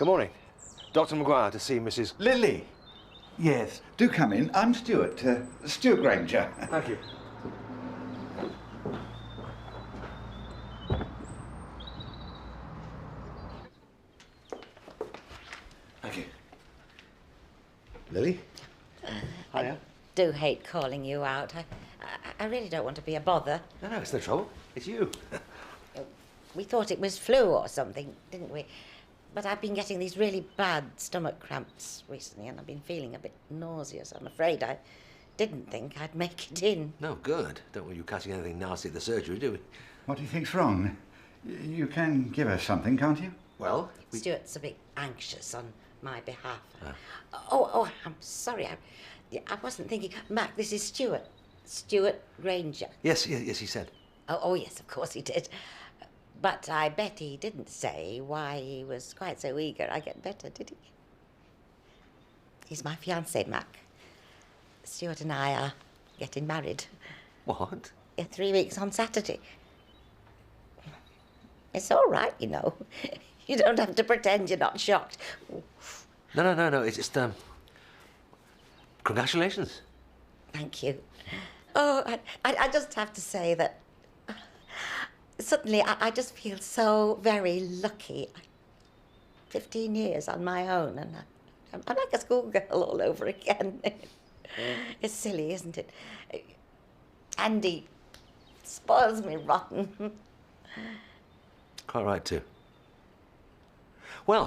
Good morning. Dr. Maguire to see Mrs. Lily? Yes, do come in. I'm Stuart. Stuart Granger. Thank you. Thank you. Lily? Hiya. I do hate calling you out. I really don't want to be a bother. No, it's no trouble. It's you. We thought it was flu or something, didn't we? But I've been getting these really bad stomach cramps recently, and I've been feeling a bit nauseous. I'm afraid I didn't think I'd make it in. No, good. Don't want you catching anything nasty at the surgery, do we? What do you think's wrong? You can give us something, can't you? Well, Stuart's a bit anxious on my behalf. Oh, I'm sorry. I wasn't thinking. Mac, this is Stuart. Stuart Granger. Yes, he said. Oh, yes, of course he did. But I bet he didn't say why he was quite so eager I get better, did he? He's my fiancé, Mac. Stuart and I are getting married. What? In 3 weeks on Saturday. It's all right, you know. You don't have to pretend you're not shocked. No. It's just, congratulations. Thank you. Oh, I just have to say that suddenly I just feel so very lucky. 15 years on my own, and I'm like a schoolgirl all over again. It's silly, isn't it? Andy spoils me rotten. Quite right, too. Well,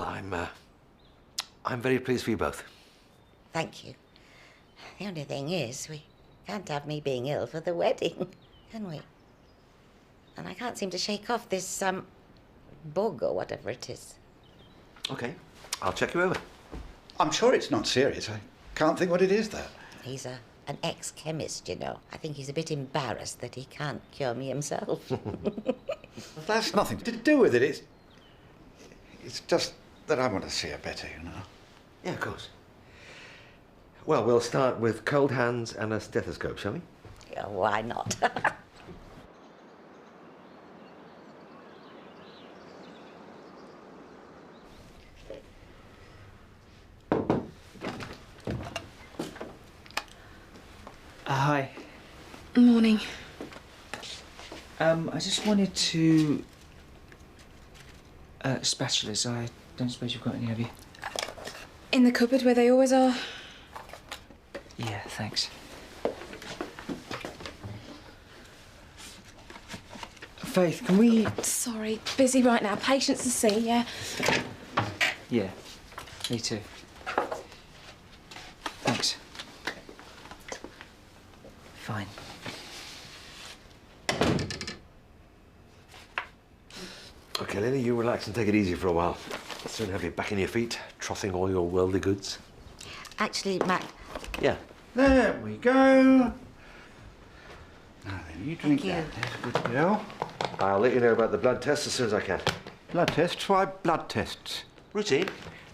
I'm very pleased for you both. Thank you. The only thing is, we can't have me being ill for the wedding, can we? And I can't seem to shake off this, bug or whatever it is. OK, I'll check you over. I'm sure it's not serious. I can't think what it is, though. He's an ex-chemist, you know. I think he's a bit embarrassed that he can't cure me himself. That's nothing to do with it. It's just that I want to see her better, you know. Yeah, of course. Well, we'll start with cold hands and a stethoscope, shall we? Yeah, why not? Hi. Morning. I just wanted to... spatulas. I don't suppose you've got any, have you? In the cupboard where they always are. Yeah, thanks. Faith, can we... Sorry, busy right now. Patients to see, yeah? Yeah, me too. Thanks. Fine. OK, Lily, you relax and take it easy for a while. I'll soon have you back in your feet, troughing all your worldly goods. Actually, Mac... Yeah. There we go. Now then, you drink Thank you. that. There's a good girl. I'll let you know about the blood tests as soon as I can. Blood tests? Why blood tests? Routine.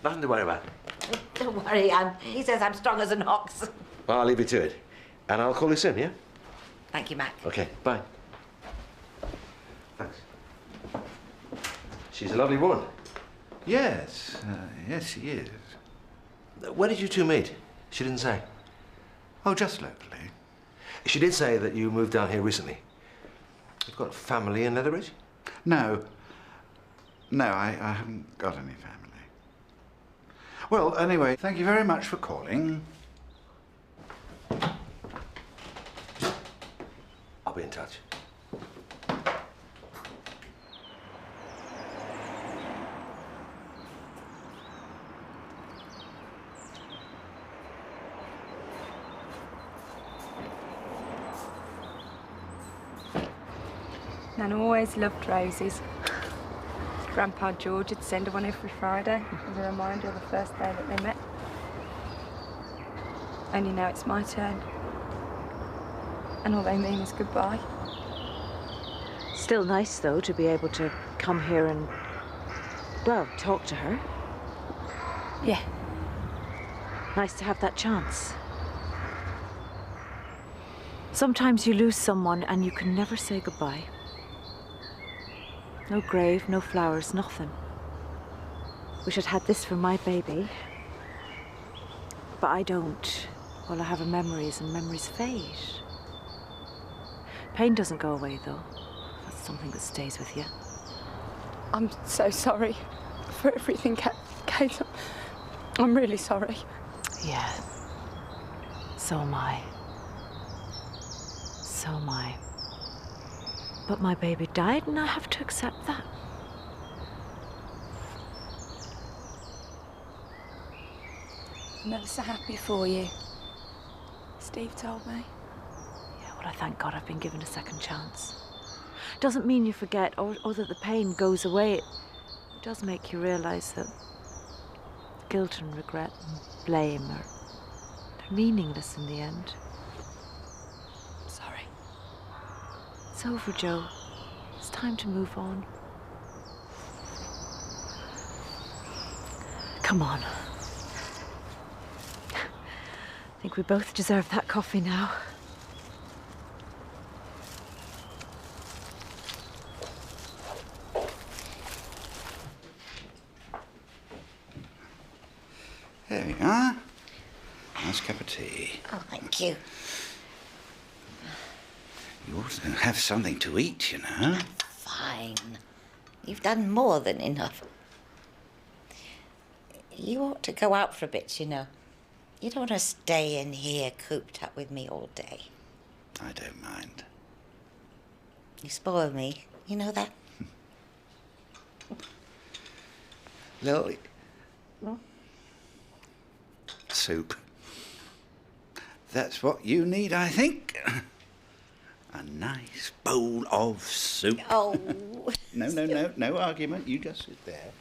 Nothing to worry about. Don't worry, he says I'm strong as an ox. Well, I'll leave you to it. And I'll call you soon, yeah? Thank you, Mac. OK, bye. Thanks. She's a lovely woman. Yes. Yes, she is. Where did you two meet? She didn't say. Oh, just locally. She did say that you moved down here recently. You've got family in Leatherbridge? No. No, I haven't got any family. Well, anyway, thank you very much for calling. I'll be in touch. Nan always loved roses. Grandpa George would send her one every Friday as a reminder of the first day that they met. Only now it's my turn. And all they mean is goodbye. Still nice, though, to be able to come here and, well, talk to her. Yeah. Nice to have that chance. Sometimes you lose someone and you can never say goodbye. No grave, no flowers, nothing. wish I'd had this for my baby. But I don't. All I have are memories, and memories fade. Pain doesn't go away, though. That's something that stays with you. I'm so sorry for everything, Kate. I'm really sorry. Yeah. So am I. So am I. But my baby died, and I have to accept that. I'm never so happy for you. Steve told me. Yeah, well, I thank God I've been given a second chance. Doesn't mean you forget or that the pain goes away. It does make you realise that guilt and regret and blame are meaningless in the end. Sorry. It's over, Joe. It's time to move on. Come on. I think we both deserve that coffee now. There we are. Nice cup of tea. Oh, thank you. You ought to have something to eat, you know. Fine. You've done more than enough. You ought to go out for a bit, you know. You don't want to stay in here cooped up with me all day. I don't mind. You spoil me. You know that? Lily. Soup. That's what you need, I think. A nice bowl of soup. Oh. No argument. You just sit there.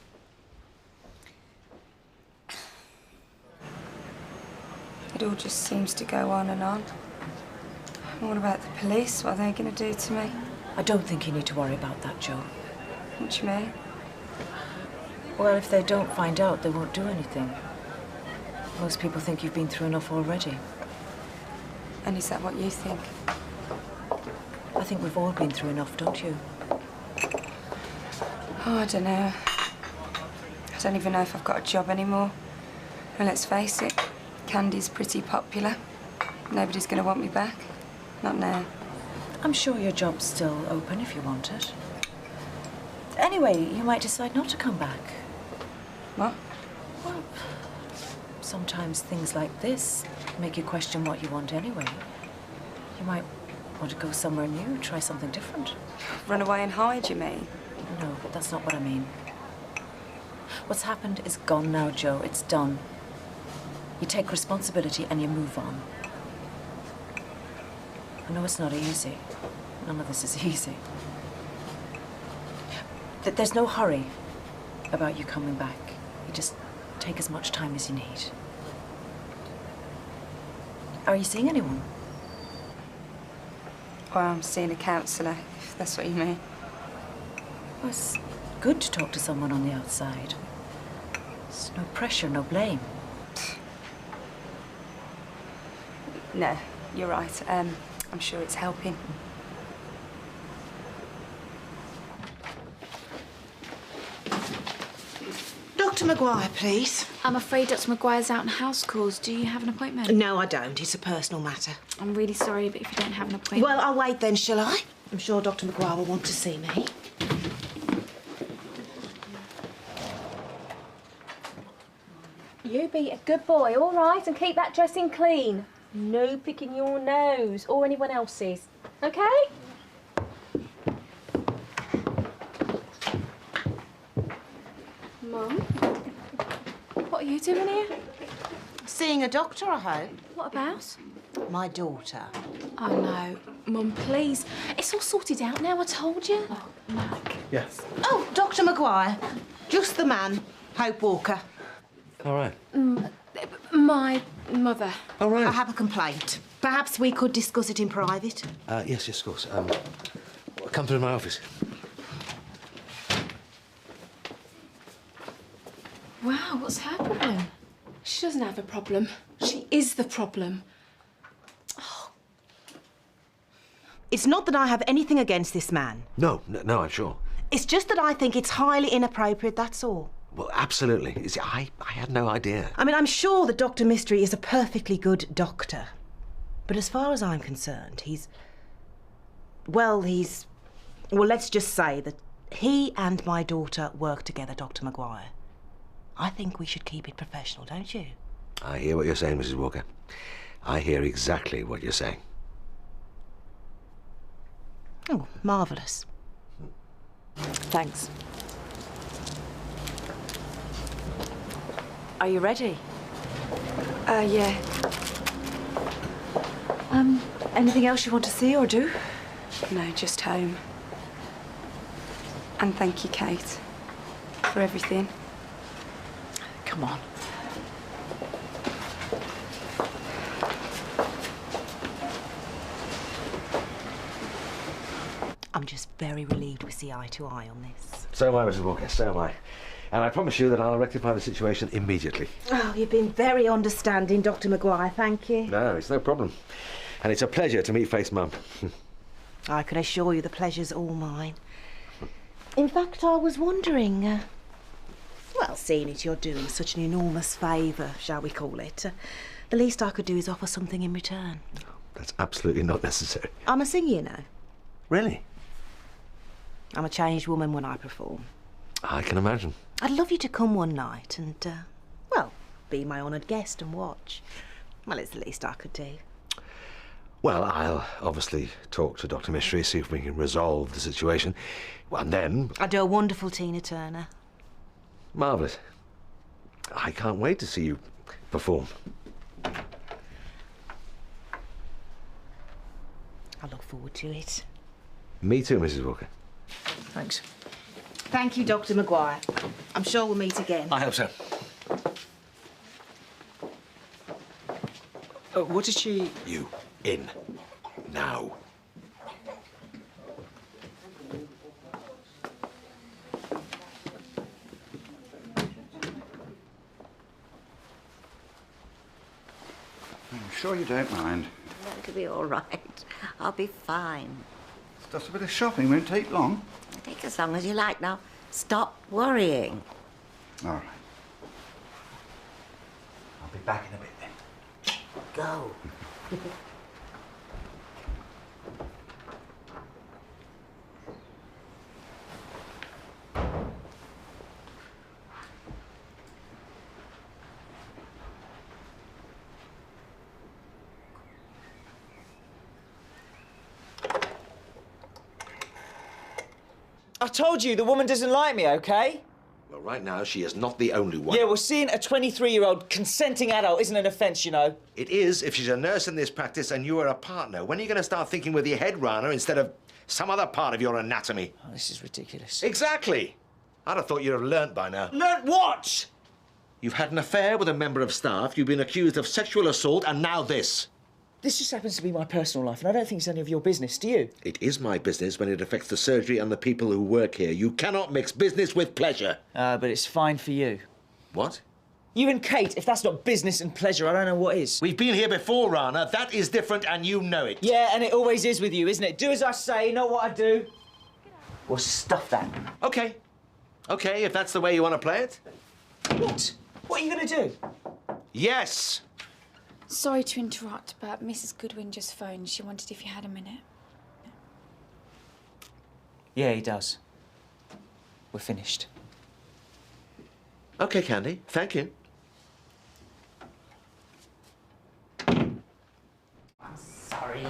It all just seems to go on and on. What about the police? What are they going to do to me? I don't think you need to worry about that, Joe. What do you mean? Well, if they don't find out, they won't do anything. Most people think you've been through enough already. And is that what you think? I think we've all been through enough, don't you? Oh, I don't know. I don't even know if I've got a job anymore. And let's face it, Candy's pretty popular. Nobody's going to want me back. Not now. I'm sure your job's still open if you want it. Anyway, you might decide not to come back. What? Well, sometimes things like this make you question what you want anyway. You might want to go somewhere new, try something different. Run away and hide, you mean? No, that's not what I mean. What's happened is gone now, Joe. It's done. You take responsibility and you move on. I know it's not easy. None of this is easy. There's no hurry about you coming back. You just take as much time as you need. Are you seeing anyone? Well, I'm seeing a counsellor, if that's what you mean. Well, it's good to talk to someone on the outside. There's no pressure, no blame. No, you're right. I'm sure it's helping. Dr. Maguire, please. I'm afraid Dr. Maguire's out on house calls. Do you have an appointment? No, I don't. It's a personal matter. I'm really sorry, but if you don't have an appointment... Well, I'll wait then, shall I? I'm sure Dr. Maguire will want to see me. You be a good boy, all right, and keep that dressing clean. No picking your nose or anyone else's, okay? Mum? What are you doing here? Seeing a doctor, I hope. What about? My daughter. Oh, no. Mum, please. It's all sorted out now, I told you. Oh, Mac. Yes. Oh, Dr. Maguire. Just the man. Hope Walker. All right. My mother. All right. I have a complaint. Perhaps we could discuss it in private. Yes, of course. Come through my office. Wow, what's her problem? She doesn't have a problem. She is the problem. It's not that I have anything against this man. No, I'm sure. It's just that I think it's highly inappropriate, that's all. Well, absolutely. You see, I had no idea. I mean, I'm sure that Dr. Mystery is a perfectly good doctor. But as far as I'm concerned, Well, let's just say that he and my daughter work together, Dr. Maguire. I think we should keep it professional, don't you? I hear what you're saying, Mrs. Walker. I hear exactly what you're saying. Oh, marvellous. Thanks. Are you ready? Yeah. Anything else you want to see or do? No, just home. And thank you, Kate, for everything. Come on. I'm just very relieved we see eye to eye on this. So am I, Mrs. Walker, so am I. And I promise you that I'll rectify the situation immediately. Oh, you've been very understanding, Dr. Maguire, thank you. No, it's no problem. And it's a pleasure to meet Faith's mum. I can assure you the pleasure's all mine. In fact, I was wondering, well, seeing as you're doing such an enormous favour, shall we call it, the least I could do is offer something in return. That's absolutely not necessary. I'm a singer, you know. Really? I'm a changed woman when I perform. I can imagine. I'd love you to come one night and, well, be my honoured guest and watch. Well, it's the least I could do. Well, I'll obviously talk to Dr. Mystery, see if we can resolve the situation. Well, and then... I do a wonderful Tina Turner. Marvellous. I can't wait to see you perform. I look forward to it. Me too, Mrs. Walker. Thanks. Thank you, Dr. Maguire. I'm sure we'll meet again. I hope so. What did she... You in. Now. I'm sure you don't mind. It'll be all right. I'll be fine. It's just a bit of shopping, won't take long. Take as long as you like now. Stop worrying. All right. I'll be back in a bit then. Go. I told you, the woman doesn't like me, OK? Well, right now, she is not the only one. Yeah, well, seeing a 23-year-old consenting adult isn't an offence, you know. It is if she's a nurse in this practice and you are a partner. When are you going to start thinking with your head, Rana, instead of some other part of your anatomy? Oh, this is ridiculous. Exactly. I'd have thought you'd have learnt by now. Learnt what? You've had an affair with a member of staff, you've been accused of sexual assault, and now this. This just happens to be my personal life, and I don't think it's any of your business, do you? It is my business when it affects the surgery and the people who work here. You cannot mix business with pleasure. But it's fine for you. What? You and Kate, if that's not business and pleasure, I don't know what is. We've been here before, Rana. That is different, and you know it. Yeah, and it always is with you, isn't it? Do as I say, not what I do. Well, stuff that. OK. OK, if that's the way you want to play it. What? What are you going to do? Yes. Sorry to interrupt, but Mrs. Goodwin just phoned. She wanted if you had a minute. Yeah, he does. We're finished. OK, Candy. Thank you. Sorry,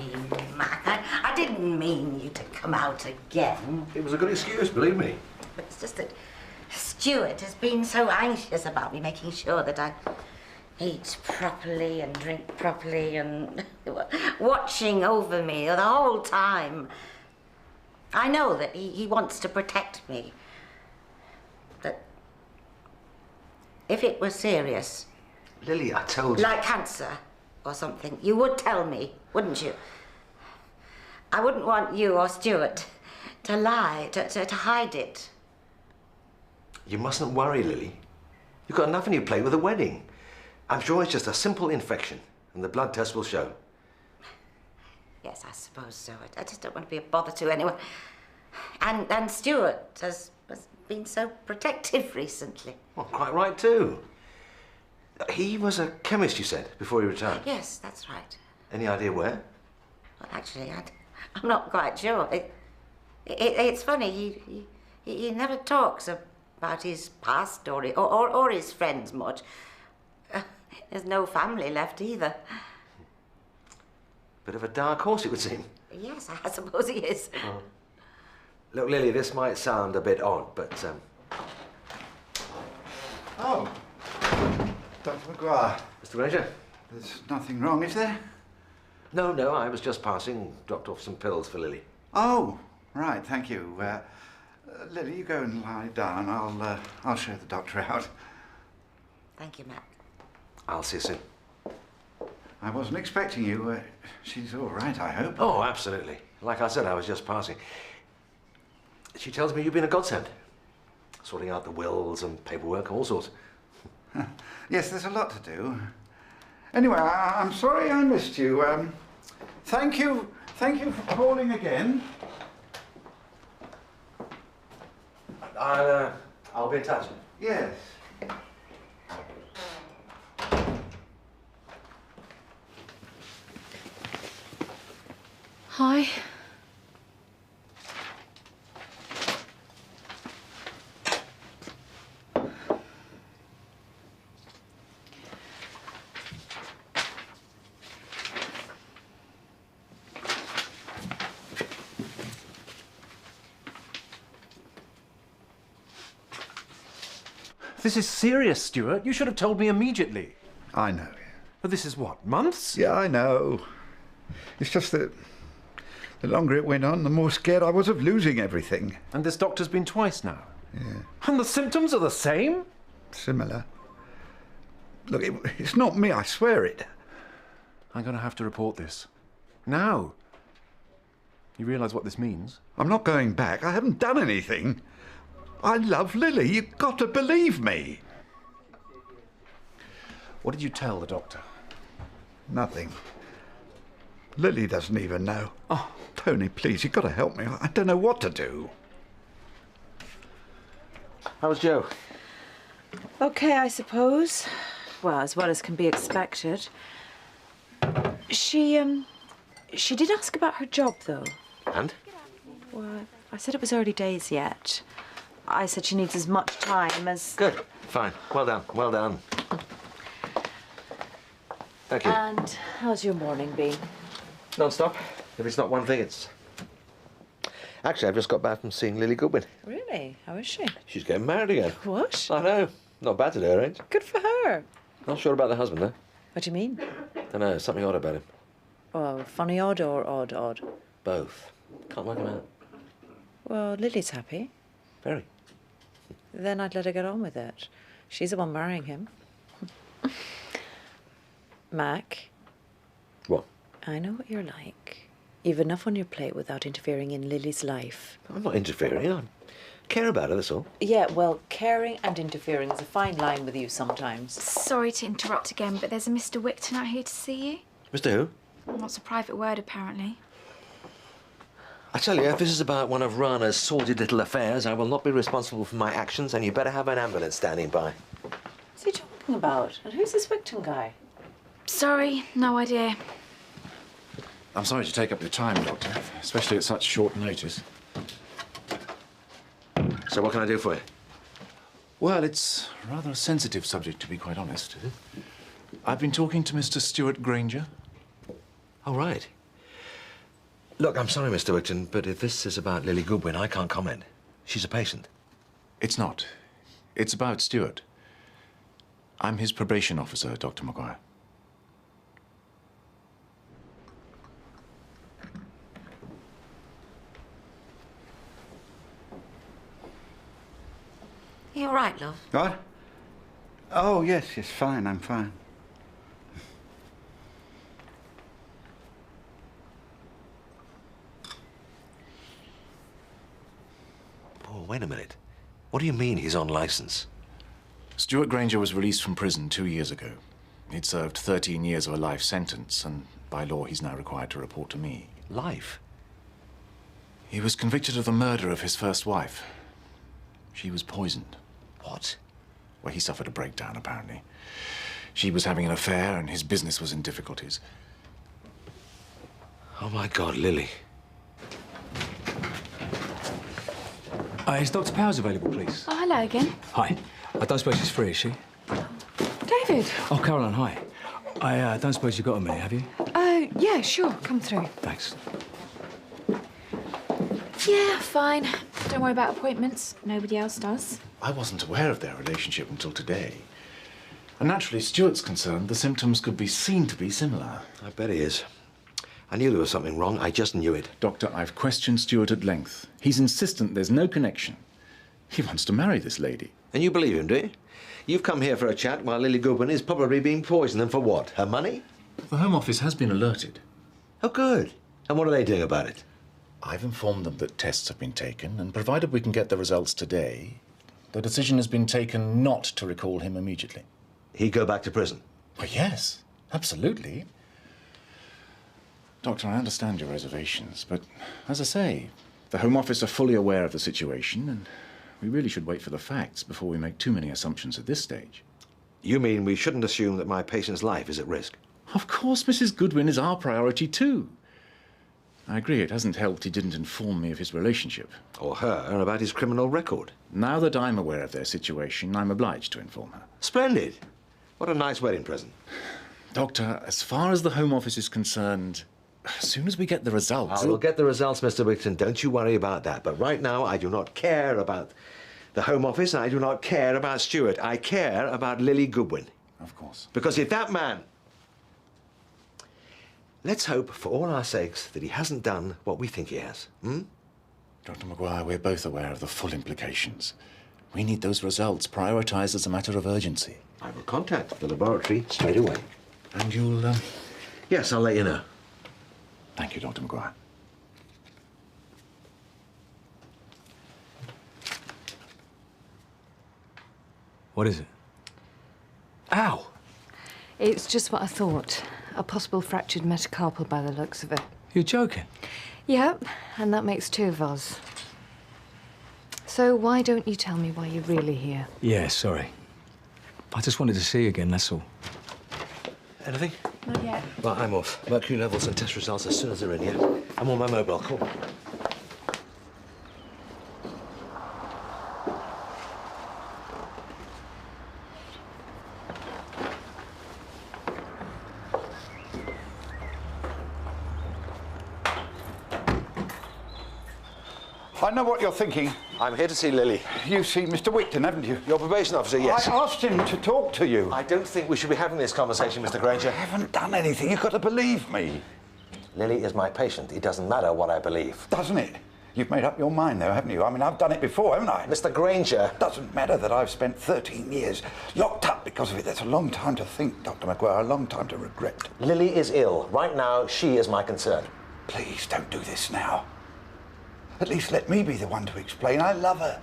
Mac. I didn't mean you to come out again. It was a good excuse, believe me. But it's just that Stuart has been so anxious about me making sure that I eat properly and drink properly and watching over me the whole time. I know that he wants to protect me. But if it was serious... Lily, I told you... Like cancer or something, you would tell me, wouldn't you? I wouldn't want you or Stuart to lie, to hide it. You mustn't worry, Lily. You've got enough on your plate with a wedding. I'm sure it's just a simple infection, and the blood test will show. Yes, I suppose so. I just don't want to be a bother to anyone. And Stuart has has been so protective recently. Well, quite right too. He was a chemist, you said, before he retired. Yes, that's right. Any idea where? Well, actually, I'm not quite sure. It's funny, he never talks about his past or his friends much. There's no family left either. Bit of a dark horse, it would seem. Yes, I suppose he is. Oh. Look, Lily, this might sound a bit odd, but... Oh, Dr. Maguire. Mr. Granger? There's nothing wrong, is there? No, I was just passing, dropped off some pills for Lily. Oh, right, thank you. Lily, you go and lie down. I'll show the doctor out. Thank you, Matt. I'll see you soon. I wasn't expecting you. She's all right, I hope. Oh, absolutely. Like I said, I was just passing. She tells me you've been a godsend. Sorting out the wills and paperwork, all sorts. Yes, there's a lot to do. Anyway, I'm sorry I missed you. Thank you for calling again. I'll be in touch. Yes. Hi. This is serious, Stuart. You should have told me immediately. I know. But this is what, months? Yeah, I know. It's just that the longer it went on, the more scared I was of losing everything. And this doctor's been twice now? Yeah. And the symptoms are the same? Similar. Look, it's not me, I swear it. I'm going to have to report this. Now. You realise what this means? I'm not going back. I haven't done anything. I love Lily. You've got to believe me. What did you tell the doctor? Nothing. Lily doesn't even know. Oh. Tony, please, you've got to help me. I don't know what to do. How's Joe? Okay, I suppose. Well, as well as can be expected. She did ask about her job, though. And? Well, I said it was early days yet. I said she needs as much time as... Good. Fine. Well done. Well done. Thank you. And how's your morning been? Non-stop. If it's not one thing, it's... Actually, I've just got back from seeing Lily Goodwin. Really? How is she? She's getting married again. What? I know. Not bad at her age. Good for her. Not sure about the husband, though. What do you mean? Don't know. Something odd about him. Oh, funny odd or odd? Both. Can't work him out. Well, Lily's happy. Very. Then I'd let her get on with it. She's the one marrying him. Mac. What? I know what you're like. You've enough on your plate without interfering in Lily's life. I'm not interfering. I care about her, that's all. Yeah, well, caring and interfering is a fine line with you sometimes. Sorry to interrupt again, but there's a Mr. Wicton out here to see you. Mr. Who? What's a private word, apparently. I tell you, if this is about one of Rana's sordid little affairs, I will not be responsible for my actions, and you better have an ambulance standing by. What's he talking about? And who's this Wicton guy? Sorry, no idea. I'm sorry to take up your time, Doctor, especially at such short notice. So what can I do for you? Well, it's rather a sensitive subject, to be quite honest. I've been talking to Mr. Stuart Granger. Oh, right. Look, I'm sorry, Mr. Wicton, but if this is about Lily Goodwin, I can't comment. She's a patient. It's not. It's about Stuart. I'm his probation officer, Dr. Maguire. You all right, love? What? Oh, yes, fine, I'm fine. Oh, wait a minute. What do you mean he's on licence? Stuart Granger was released from prison 2 years ago. He'd served 13 years of a life sentence, and by law he's now required to report to me. Life? He was convicted of the murder of his first wife. She was poisoned. What? Well, he suffered a breakdown, apparently. She was having an affair and his business was in difficulties. Oh, my God, Lily. Is Dr. Powers available, please? Oh, hello again. Hi. I don't suppose she's free, is she? David. Oh, Caroline, hi. I don't suppose you've got a minute, have you? Yeah, sure. Come through. Thanks. Yeah, fine. Don't worry about appointments. Nobody else does. I wasn't aware of their relationship until today. And naturally, Stuart's concerned the symptoms could be seen to be similar. I bet he is. I knew there was something wrong. I just knew it. Doctor, I've questioned Stuart at length. He's insistent there's no connection. He wants to marry this lady. And you believe him, do you? You've come here for a chat while Lily Goodwin is probably being poisoned. And for what? Her money? The Home Office has been alerted. Oh, good. And what are they doing about it? I've informed them that tests have been taken, and provided we can get the results today, the decision has been taken not to recall him immediately. He'd go back to prison? Well, yes, absolutely. Doctor, I understand your reservations, but as I say, the Home Office are fully aware of the situation, and we really should wait for the facts before we make too many assumptions at this stage. You mean we shouldn't assume that my patient's life is at risk? Of course, Mrs. Goodwin is our priority too. I agree it hasn't helped he didn't inform me of his relationship. Or her, and about his criminal record. Now that I'm aware of their situation, I'm obliged to inform her. Splendid. What a nice wedding present. Doctor, as far as the Home Office is concerned, as soon as we get the results... I will get the results, Mr. Wigton. Don't you worry about that. But right now, I do not care about the Home Office, and I do not care about Stuart. I care about Lily Goodwin. Of course. Because if that man... Let's hope, for all our sakes, that he hasn't done what we think he has. Dr. Maguire, we're both aware of the full implications. We need those results prioritised as a matter of urgency. I will contact the laboratory straight away. And you'll, Yes, I'll let you know. Thank you, Dr. Maguire. What is it? Ow! It's just what I thought. A possible fractured metacarpal by the looks of it. You're joking? Yep, and that makes two of us. So why don't you tell me why you're really here? Yeah, sorry. I just wanted to see you again, that's all. Anything? Not yet. Well, I'm off. Mercury levels and test results as soon as they're in, yeah? I'm on my mobile. Call me. I know what you're thinking. I'm here to see Lily. You've seen Mr. Wigton, haven't you? Your probation officer, yes. I asked him to talk to you. I don't think we should be having this conversation, Mr. Granger. I haven't done anything. You've got to believe me. Lily is my patient. It doesn't matter what I believe. Doesn't it? You've made up your mind, though, haven't you? I mean, I've done it before, haven't I? Mr. Granger. Doesn't matter that I've spent 13 years locked up because of it. That's a long time to think, Dr. Maguire, a long time to regret. Lily is ill. Right now, she is my concern. Please don't do this now. At least let me be the one to explain. I love her.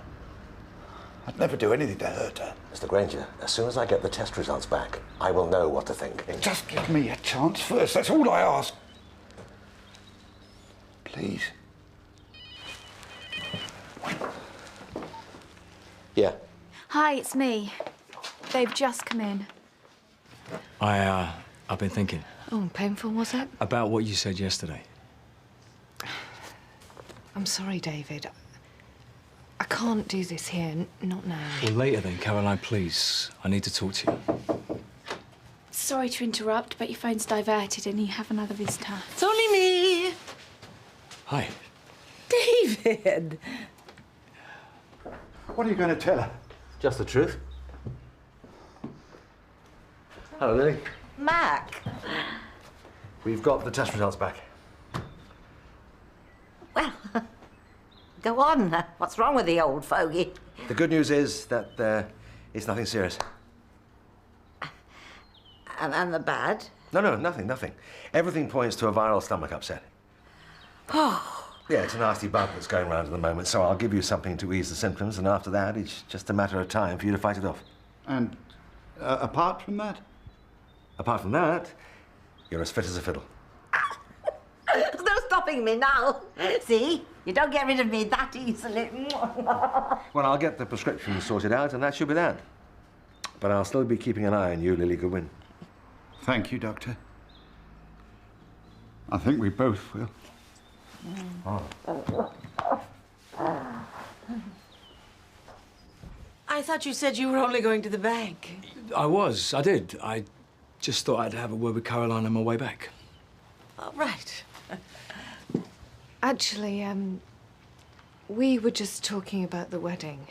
I'd never do anything to hurt her. Mr. Granger, as soon as I get the test results back, I will know what to think. Just give me a chance first. That's all I ask. Please. Yeah. Hi, it's me. They've just come in. I've been thinking. Oh, painful, was it? About what you said yesterday. I'm sorry, David. I can't do this here, not now. Well, later then, Caroline, please. I need to talk to you. Sorry to interrupt, but your phone's diverted and you have another visitor. It's only me. Hi. David. What are you going to tell her? Just the truth. Hello, Lily. Mac. We've got the test results back. Well, go on. What's wrong with the old fogey? The good news is that it's nothing serious. And the bad? No, nothing. Everything points to a viral stomach upset. Oh. Yeah, it's a nasty bug that's going around at the moment, so I'll give you something to ease the symptoms, and after that, it's just a matter of time for you to fight it off. And apart from that? Apart from that, you're as fit as a fiddle. There's no stopping me now. See? You don't get rid of me that easily. Well, I'll get the prescription sorted out, and that should be that. But I'll still be keeping an eye on you, Lily Goodwin. Thank you, Doctor. I think we both will. I thought you said you were only going to the bank. I did. I just thought I'd have a word with Caroline on my way back. Oh, right. Actually, we were just talking about the wedding.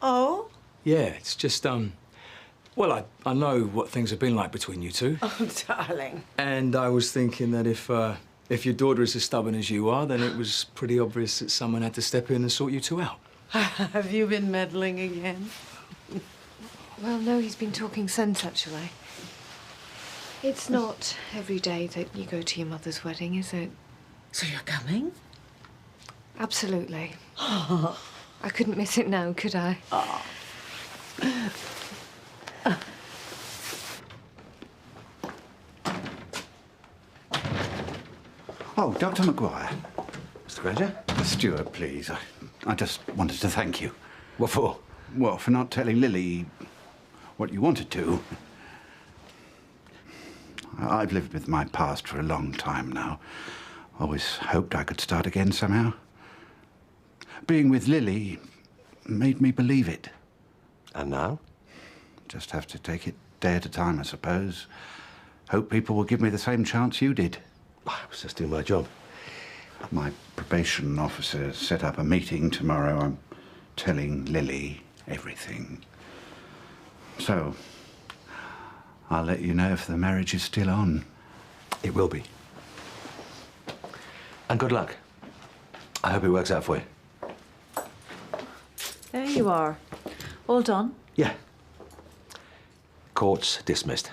Oh? Yeah, it's just, well, I know what things have been like between you two. Oh, darling. And I was thinking that if your daughter is as stubborn as you are, then it was pretty obvious that someone had to step in and sort you two out. Have you been meddling again? Well, no, he's been talking sense, actually. It's not every day that you go to your mother's wedding, is it? So you're coming? Absolutely. I couldn't miss it now, could I? Oh, Dr. Maguire. Mr. Granger? The steward, please. I just wanted to thank you. What for? Well, for not telling Lily what you wanted to. I've lived with my past for a long time now. Always hoped I could start again somehow. Being with Lily made me believe it. And now? Just have to take it day at a time, I suppose. Hope people will give me the same chance you did. I was just doing my job. My probation officer set up a meeting tomorrow. I'm telling Lily everything. So, I'll let you know if the marriage is still on. It will be. And good luck. I hope it works out for you. There you are. All done? Yeah. Court's dismissed.